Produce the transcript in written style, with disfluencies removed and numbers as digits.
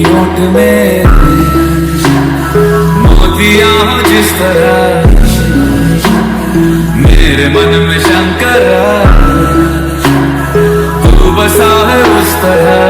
होठ में मोतिया हो जिस तरह, मेरे मन में शंकर तू बसा है उस तरह।